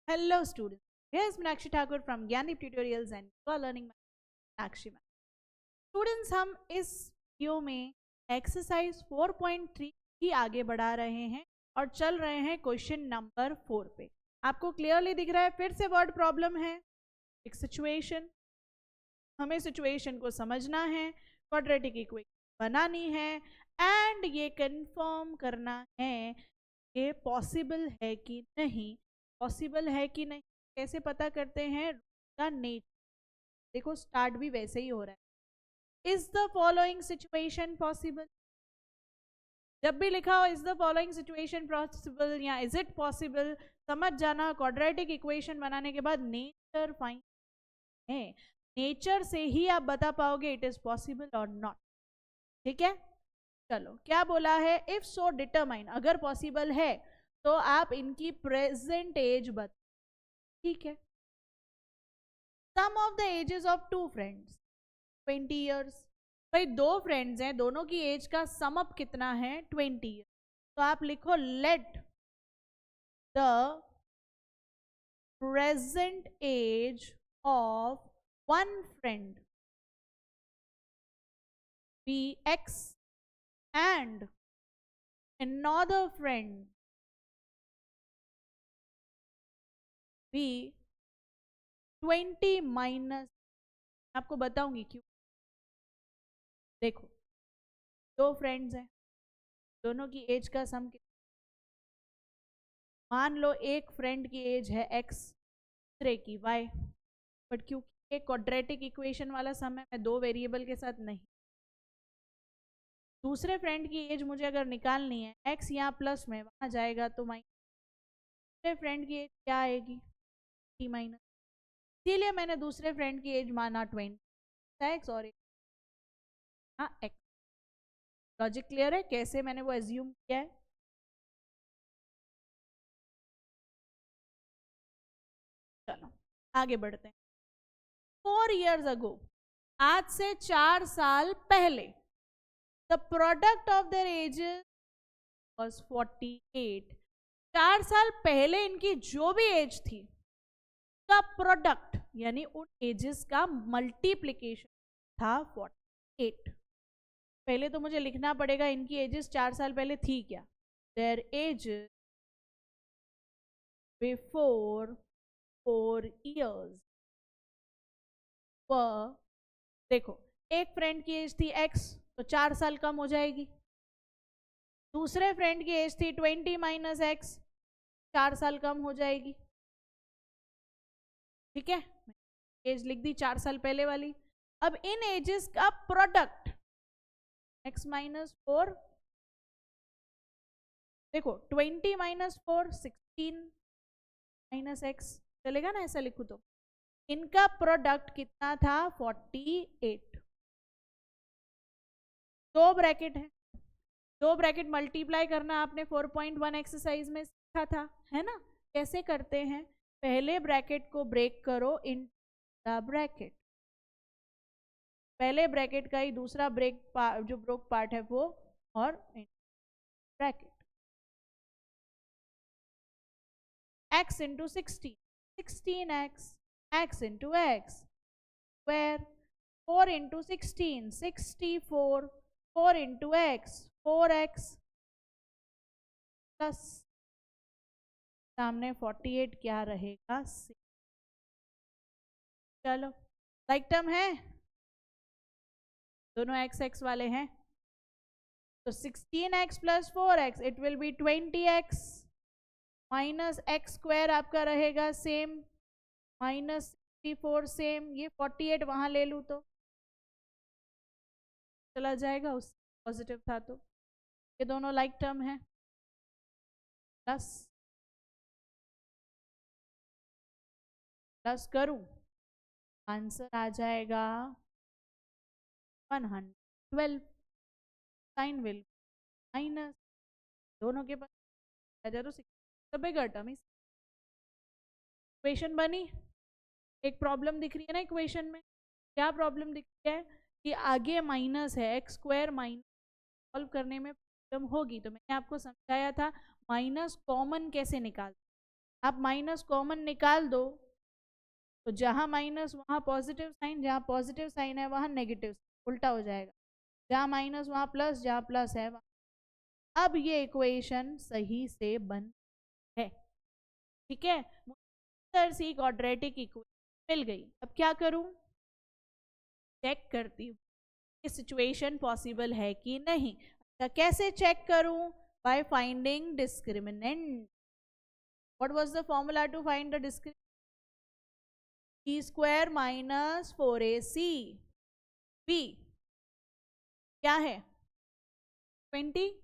Hello students, here's Meenakshi Thakur from Gyandeep Tutorials and you are learning Meenakshi Math. Students, हम इस video में exercise 4.3 ही आगे बढ़ा रहे हैं और चल रहे हैं क्वेश्चन नंबर 4 पे। आपको क्लियरली दिख रहा है, फिर से वर्ड प्रॉब्लम है, एक सिचुएशन, हमें सिचुएशन को समझना है, क्वाड्रेटिक इक्वेशन बनानी है एंड ये कंफर्म करना है कि पॉसिबल है कि नहीं। पॉसिबल है कि नहीं कैसे पता करते हैं? का नेचर। देखो स्टार्ट भी वैसे ही हो रहा है, is the following situation possible. जब भी लिखा हो is the following situation possible या इज इट पॉसिबल, समझ जाना क्वाड्रेटिक इक्वेशन बनाने के बाद नेचर फाइंड है, नेचर से ही आप बता पाओगे इट इज पॉसिबल और नॉट। ठीक है, चलो क्या बोला है? इफ सो डिटरमाइन, अगर पॉसिबल है तो आप इनकी प्रेजेंट एज बता। ठीक है, sum of the ages of two friends 20 years. भाई दो फ्रेंड्स हैं, दोनों की एज का सम अप कितना है? 20 ईयर्स। तो आप लिखो let the present age of one friend be x and another friend be 20 minus. आपको बताऊंगी क्यों। देखो दो फ्रेंड्स हैं, दोनों की एज का सम मान लो एक फ्रेंड की एज है x, दूसरे की y, बट क्योंकि एक क्वाड्रेटिक इक्वेशन वाला सम है, मैं दो वेरिएबल के साथ नहीं। दूसरे फ्रेंड की एज मुझे अगर निकालनी है, x यहाँ प्लस में वहां जाएगा तो माइनस, दूसरे फ्रेंड की एज क्या आएगी? t minus. इसीलिए मैंने दूसरे फ्रेंड की एज माना 20x और हाँ x। लॉजिक क्लियर है कैसे मैंने वो एज्यूम किया है? चलो आगे बढ़ते हैं। 4 years ago, आज से 4 साल पहले, the product of their edges was 48। 4 साल पहले इनकी जो भी एज थी का प्रोडक्ट यानी उन एजेस का मल्टीप्लीकेशन था 48। पहले तो मुझे लिखना पड़ेगा इनकी एजेस 4 साल पहले थी क्या। देयर एजेस बिफोर 4 years वर, देखो एक फ्रेंड की एज थी x तो 4 साल कम हो जाएगी, दूसरे फ्रेंड की एज थी 20 माइनस x, 4 साल कम हो जाएगी। ठीक है, एज लिख दी 4 साल पहले वाली। अब इन एजेस का प्रोडक्ट x माइनस 4, देखो 20 माइनस 4 16 माइनस x, चलेगा ना ऐसा लिखू तो। इनका प्रोडक्ट कितना था? 48। दो ब्रैकेट है, दो ब्रैकेट मल्टीप्लाई करना आपने 4.1 एक्सरसाइज में सीखा था, है ना? कैसे करते हैं? पहले ब्रैकेट को ब्रेक करो इन द ब्रैकेट, पहले ब्रैकेट का ही दूसरा ब्रेक जो ब्रोक पार्ट है वो, और bracket x into 16, 16x, x into x square, 4 into 16 64, 4 into x 4x plus सामने 48 क्या रहेगा? 6। चलो लाइक टर्म है, दोनों x x वाले हैं, तो 16x plus 4x it will be 20x minus x square आपका रहेगा सेम, माइनस 64 सेम, ये 48 वहां ले लूँ तो चला जाएगा, उस पॉजिटिव था तो ये दोनों लाइक टर्म है, प्लस प्लस करूं आंसर आ जाएगा 112, साइन विल माइनस, दोनों के पास तो टर्म। इक्वेशन बनी, एक प्रॉब्लम दिख रही है ना इक्वेशन में, क्या प्रॉब्लम दिख रही है कि आगे माइनस है, एक्स स्क्वायर माइनस, सॉल्व करने में प्रॉब्लम होगी। तो मैंने आपको समझाया था माइनस कॉमन कैसे निकाल, आप माइनस कॉमन निकाल दो तो जहां माइनस वहां पॉजिटिव साइन, जहां पॉजिटिव साइन है वहां नेगेटिव, उल्टा हो जाएगा, जहां माइनस वहां प्लस, जहां प्लस है वहां। अब ये इक्वेशन सही से बन है, ठीक है। सी क्वाड्रेटिक इक्वेशन मिल गई। अब क्या करूं, चेक करती हूँ कि सिचुएशन पॉसिबल है कि नहीं। अच्छा, कैसे चेक करूं? By finding discriminant. What was the formula to find the discriminant? B square minus 4ac। B क्या है? 24।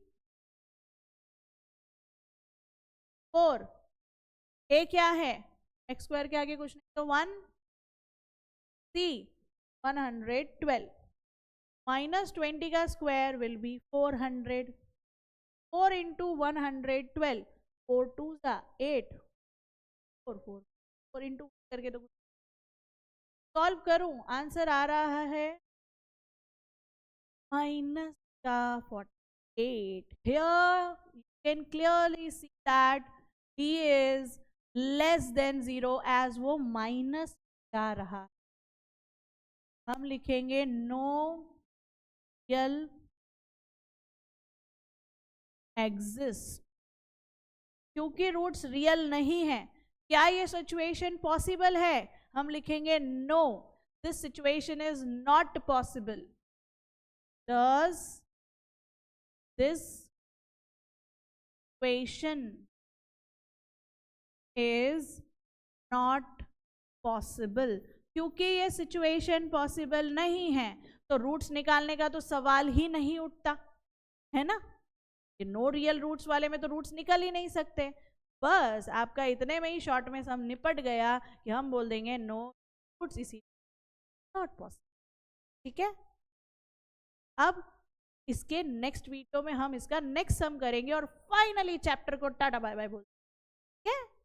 ए क्या है? एक्स स्क्वायर के आगे कुछ नहीं तो 1। सी 112 माइनस 20 का स्क्वायर विल बी 400। 4 इंटू 112, 4 2 सा 8, 4 इंटू करके तो सॉल्व करूं, आंसर आ रहा है माइनस का 48। Here you can clearly see that he is less than 0 as वो माइनस जा रहा। हम लिखेंगे नो रियल एग्जिस्ट, क्योंकि रूट्स रियल नहीं है। क्या ये सिचुएशन पॉसिबल है? हम लिखेंगे no, this situation is not possible. Does this equation is not possible? क्योंकि ये सिचुएशन पॉसिबल नहीं है तो रूट्स निकालने का तो सवाल ही नहीं उठता, है ना। कि नो रियल रूट्स वाले में तो रूट्स निकल ही नहीं सकते। बस आपका इतने में ही शॉर्ट में सम निपट गया कि हम बोल देंगे नो रूट्स, इसी नॉट पॉसिबल, ठीक है। अब इसके नेक्स्ट वीडियो में हम इसका नेक्स्ट सम करेंगे और फाइनली चैप्टर को टाटा बाय बाय बोल, ठीक है।